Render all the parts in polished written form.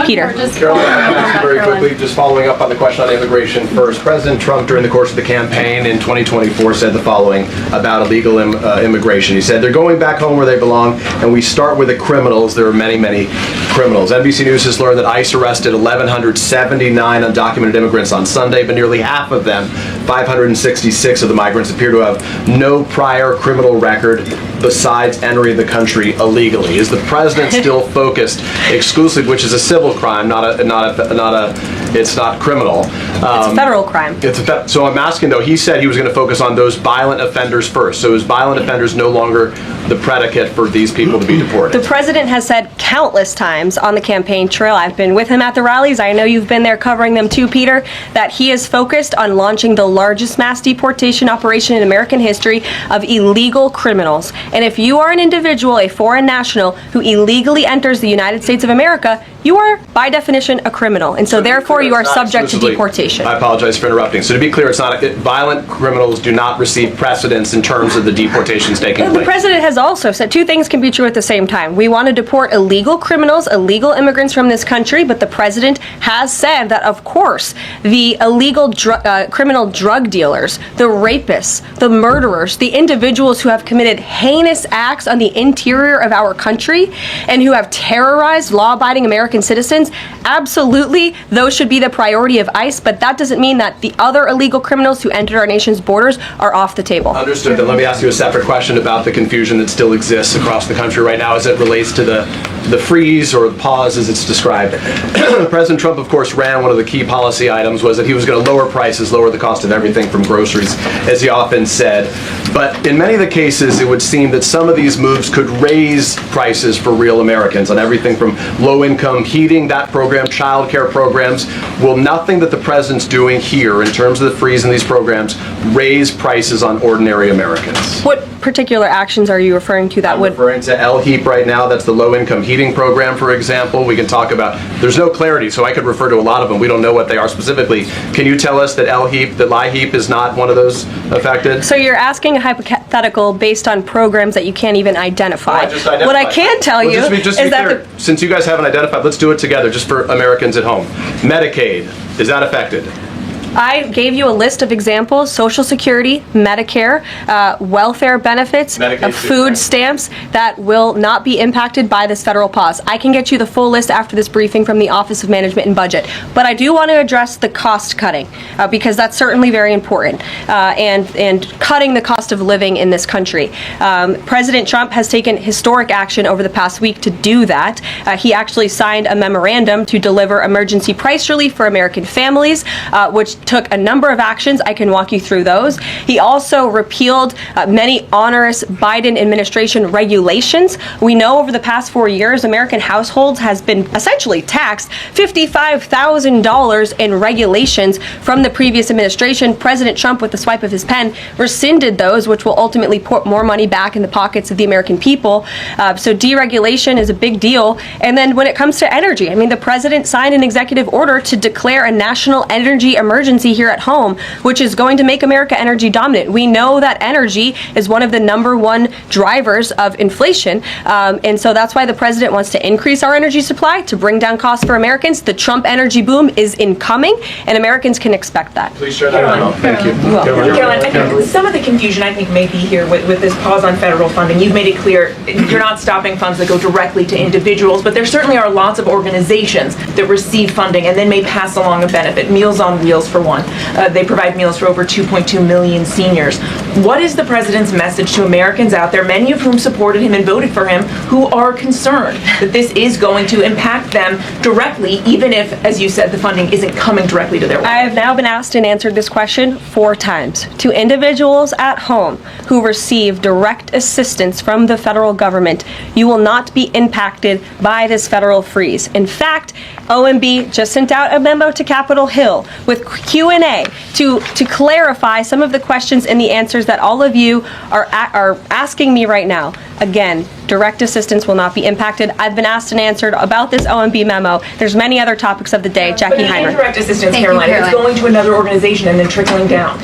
Peter. Carolyn, I'll ask you very quickly, just following up on the question on immigration first. President Trump, during the course of the campaign in 2024, said the following about illegal immigration. He said, they're going back home where they belong, and we start with the criminals. There are many, many criminals. NBC News has learned that ICE arrested 1,179 undocumented immigrants on Sunday, but nearly half of them, 566 of the migrants, appear to have no prior criminal record besides entering the country illegally. Is the president still focused exclusively, which is a civil crime, it's not criminal. It's a federal crime. So I'm asking though, he said he was going to focus on those violent offenders first. So is violent offenders no longer the predicate for these people to be deported? The president has said countless times on the campaign trail, I've been with him at the rallies, I know you've been there covering them too, Peter, that he is focused on launching the largest mass deportation operation in American history of illegal criminals. And if you are an individual, a foreign national, who illegally enters the United States of America, you are, by definition, a criminal. And so therefore, you are subject to deportation. I apologize for interrupting. So to be clear, it's not violent criminals do not receive precedence in terms of the deportations taking place. The president has also said two things can be true at the same time. We want to deport illegal criminals, illegal immigrants from this country, but the president has said that, of course, the illegal criminal drug dealers, the rapists, the murderers, the individuals who have committed heinous acts on the interior of our country and who have terrorized law-abiding American citizens, absolutely, those should be the priority of ICE, but that doesn't mean that the other illegal criminals who entered our nation's borders are off the table. Understood. Then let me ask you a separate question about the confusion that still exists across the country right now as it relates to the freeze or the pause as it's described. President Trump, of course, ran one of the key policy items was that he was going to lower prices, lower the cost of everything from groceries, as he often said. But in many of the cases, it would seem that some of these moves could raise prices for real Americans on everything from low-income heating, that program, child care programs. Will nothing that the president's doing here in terms of the freeze in these programs raise prices on ordinary Americans? What particular actions are you referring to that I'm would... referring to LHEAP right now. That's the low-income heating program, for example. We can talk about, there's no clarity, so I could refer to a lot of them. We don't know what they are specifically. Can you tell us that LHEAP is not one of those affected? So you're asking a hypothetical based on programs that you can't even identify. What I can tell you is that since you guys haven't identified, let's do it together just for Americans at home. Medicaid, is that affected? I gave you a list of examples: Social Security, Medicare, welfare benefits, food stamps that will not be impacted by this federal pause. I can get you the full list after this briefing from the Office of Management and Budget. But I do want to address the cost cutting because that's certainly very important and cutting the cost of living in this country. President Trump has taken historic action over the past week to do that. He actually signed a memorandum to deliver emergency price relief for American families, which took a number of actions. I can walk you through those. He also repealed many onerous Biden administration regulations. We know over the past 4 years, American households has been essentially taxed $55,000 in regulations from the previous administration. President Trump, with the swipe of his pen, rescinded those, which will ultimately put more money back in the pockets of the American people. So deregulation is a big deal. And then when it comes to energy, I mean, the president signed an executive order to declare a national energy emergency here at home, which is going to make America energy dominant. We know that energy is one of the #1 drivers of inflation, and so that's why the president wants to increase our energy supply to bring down costs for Americans. The Trump energy boom is incoming, and Americans can expect that. Please share that out. Thank you. Caroline, I think some of the confusion may be here with this pause on federal funding. You've made it clear you're not stopping funds that go directly to individuals, but there certainly are lots of organizations that receive funding and then may pass along a benefit. Meals on Wheels, for one. They provide meals for over 2.2 million seniors. What is the president's message to Americans out there, many of whom supported him and voted for him, who are concerned that this is going to impact them directly, even if, as you said, the funding isn't coming directly to their wallet? I have now been asked and answered this question 4 times. To individuals at home who receive direct assistance from the federal government, you will not be impacted by this federal freeze. In fact, OMB just sent out a memo to Capitol Hill with Q&A to clarify some of the questions and the answers that all of you are asking me right now. Again, direct assistance will not be impacted. I've been asked and answered about this OMB memo. There's many other topics of the day. Jackie But Heimer. indirect assistance, Thank you, Caroline, it's Caroline. going to another organization and then trickling down.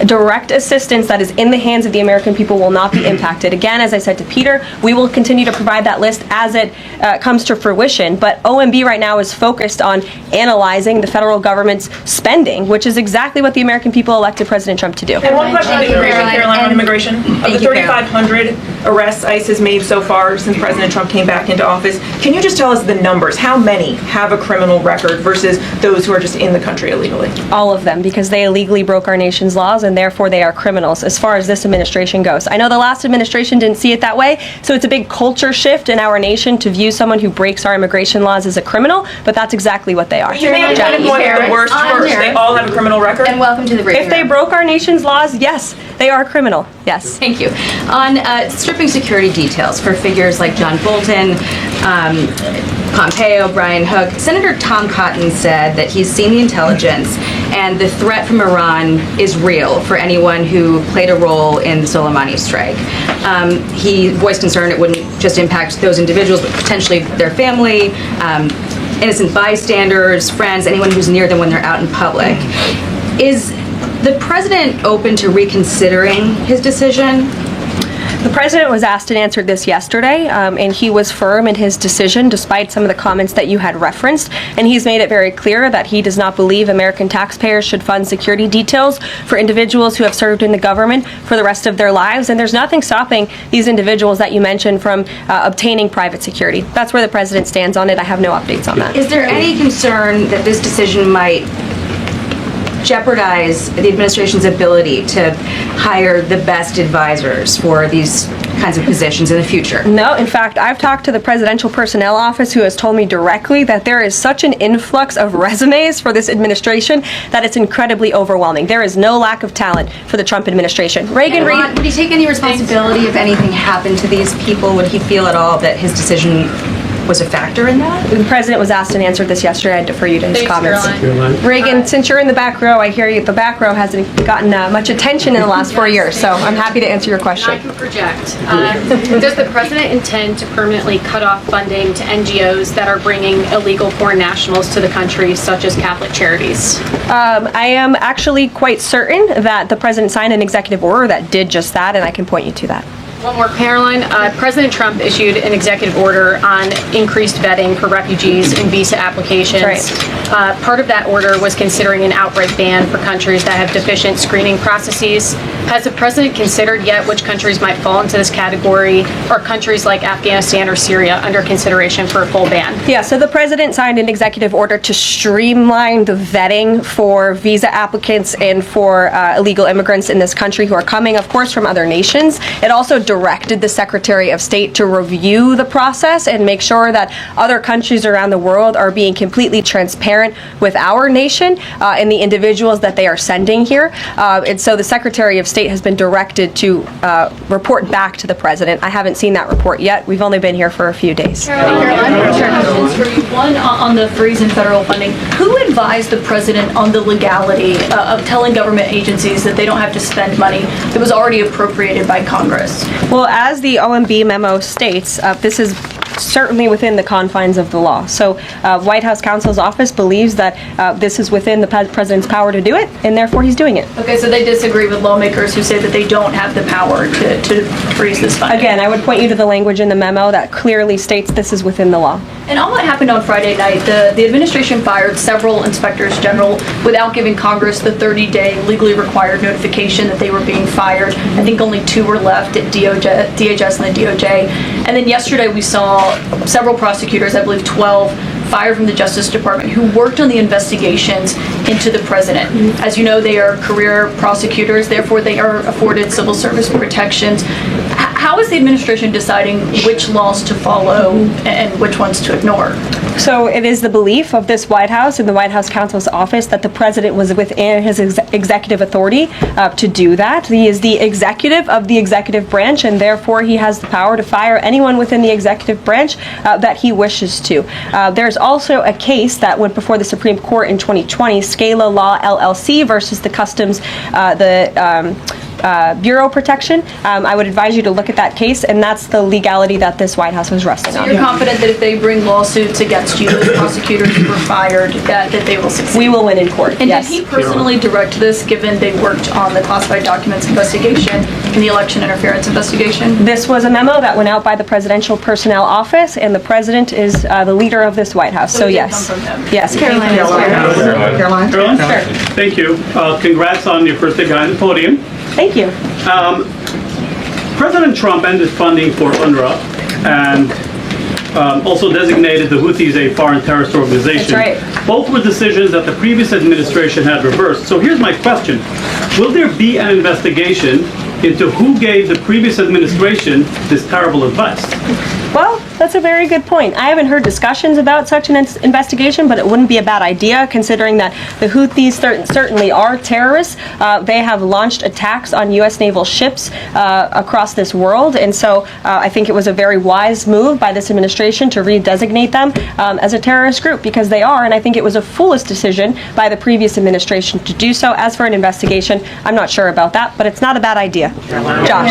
Direct assistance that is in the hands of the American people will not be impacted. Again, as I said to Peter, we will continue to provide that list as it comes to fruition. But OMB right now is focused on analyzing the federal government's spending, which is exactly what the American people elected President Trump to do. And one question on Thank you, immigration, Caroline, on And- immigration. Of the Thank you, Caroline. 3,500 arrests ICE has made so far since President Trump came back into office, can you just tell us the numbers? How many have a criminal record versus those who are just in the country illegally? All of them, because they illegally broke our nation's laws and therefore they are criminals as far as this administration goes. I know the last administration didn't see it that way, so it's a big culture shift in our nation to view someone who breaks our immigration laws as a criminal, but that's exactly what they are. You made a Jackie, point of the Karen, worst on first. there. They all have a criminal record? And welcome to the briefing If they room. broke our nation's laws, yes, they are criminal. Yes. Thank you. On stripping security details for figures like John Bolton, Pompeo, Brian Hook, Senator Tom Cotton said that he's seen the intelligence and the threat from Iran is real for anyone who played a role in the Soleimani strike. He voiced concern it wouldn't just impact those individuals, but potentially their family, innocent bystanders, friends, anyone who's near them when they're out in public. Is the president open to reconsidering his decision? The president was asked and answered this yesterday, and he was firm in his decision despite some of the comments that you had referenced. And he's made it very clear that he does not believe American taxpayers should fund security details for individuals who have served in the government for the rest of their lives. And there's nothing stopping these individuals that you mentioned from obtaining private security. That's where the president stands on it. I have no updates on that. Is there any concern that this decision might jeopardize the administration's ability to hire the best advisors for these kinds of positions in the future? No, in fact, I've talked to the Presidential Personnel Office who has told me directly that there is such an influx of resumes for this administration that it's incredibly overwhelming. There is no lack of talent for the Trump administration. Reagan Reed. Would he take any responsibility if anything happened to these people? Would he feel at all that his decision was a factor in that? The president was asked and answered this yesterday. I defer you to his Thanks, comments. Caroline. Reagan, since you're in the back row, I hear you. The back row hasn't gotten much attention in the last 4 years, so I'm happy to answer your I question. can project. Does the president intend to permanently cut off funding to NGOs that are bringing illegal foreign nationals to the country, such as Catholic charities? I am actually quite certain that the president signed an executive order that did just that, and I can point you to that. One more, Caroline. President Trump issued an executive order on increased vetting for refugees and visa applications. That's Part of that order was considering an outright ban for countries that have deficient screening processes. Has the president considered yet which countries might fall into this category? Are countries like Afghanistan or Syria under consideration for a full ban? Yeah, so the president signed an executive order to streamline the vetting for visa applicants and for illegal immigrants in this country who are coming, of course, from other nations. It also directed the Secretary of State to review the process and make sure that other countries around the world are being completely transparent with our nation and the individuals that they are sending here. And so the Secretary of State has been directed to report back to the president. I haven't seen that report yet. We've only been here for a few days. Caroline, questions for you. One, on the freeze in federal funding. Who advised the president on the legality of telling government agencies that they don't have to spend money that was already appropriated by Congress? Well, as the OMB memo states, this is certainly within the confines of the law. So White House counsel's office believes that this is within the president's power to do it, and therefore he's doing it. Okay, so they disagree with lawmakers who say that they don't have the power to freeze this funding. Again, I would point you to the language in the memo that clearly states this is within the law. And on what happened on Friday night, the administration fired several inspectors general without giving Congress the 30-day legally required notification that they were being fired. I think only 2 were left at DHS and the DOJ. And then yesterday we saw several prosecutors, I believe 12, fired from the Justice Department who worked on the investigations into the president. As you know, they are career prosecutors, therefore they are afforded civil service protections. How is the administration deciding which laws to follow and which ones to ignore? So it is the belief of this White House and the White House counsel's office that the president was within his executive authority to do that. He is the executive of the executive branch, and therefore he has the power to fire anyone within the executive branch that he wishes to. There's also a case that went before the Supreme Court in 2020, Scala Law LLC versus the Customs, bureau protection. I would advise you to look at that case, and that's the legality that this White House was resting on. You're confident that if they bring lawsuits against you, the prosecutors who were fired, that they will succeed? We will win in court, And yes. did he personally direct this, given they worked on the classified documents investigation and the election interference investigation? This was a memo that went out by the Presidential Personnel Office, and the President is the leader of this White House, so it did yes. come from him. Yes. Caroline? Sure. Thank you. Congrats on your first day behind the podium. Thank you. President Trump ended funding for UNRWA and also designated the Houthis a foreign terrorist organization. That's right. Both were decisions that the previous administration had reversed. So here's my question. Will there be an investigation into who gave the previous administration this terrible advice? Well, that's a very good point. I haven't heard discussions about such an investigation, but it wouldn't be a bad idea considering that the Houthis certainly are terrorists. They have launched attacks on U.S. naval ships across this world, and so I think it was a very wise move by this administration to redesignate them as a terrorist group, because they are, and I think it was a foolish decision by the previous administration to do so. As for an investigation, I'm not sure about that, but it's not a bad idea. Josh.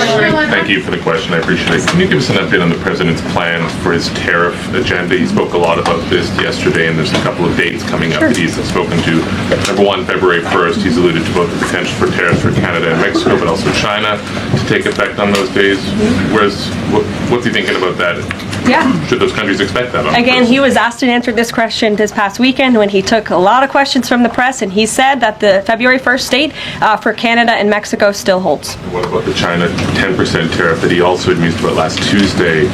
Thank you for the question. I appreciate it. Can you give us an update on the president's plans for his tariff agenda? He spoke a lot about this yesterday, and there's a couple of dates coming up that he's spoken to. Number one, February 1st, he's alluded to both the potential for tariffs for Canada and Mexico, but also China to take effect on those days. What's he thinking about that? Yeah. Should those countries expect that? Again, he was asked and answered this question this past weekend when he took a lot of questions from the press, and he said that the February 1st date for Canada and Mexico still holds. What about the China 10% tariff that he also had mused about last Tuesday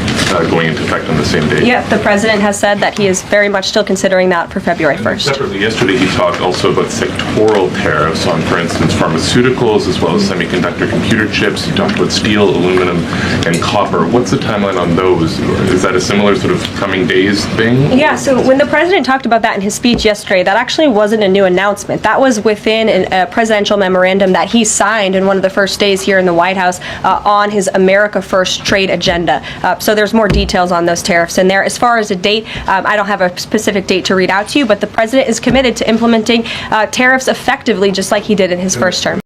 going into effect on the same day? Yeah, the president has said that he is very much still considering that for February 1st. Separately, yesterday he talked also about sectoral tariffs on, for instance, pharmaceuticals as well as semiconductor computer chips. He talked about steel, aluminum, and copper. What's the timeline on those? Is that a similar sort of coming days thing? Yeah, so when the president talked about that in his speech yesterday, that actually wasn't a new announcement. That was within a presidential memorandum that he signed in one of the first days here in the White House on his America First trade agenda. So there's more details on those tariffs in there. As far as a date, I don't have a specific date to read out to you, but the president is committed to implementing tariffs effectively just like he did in his first term.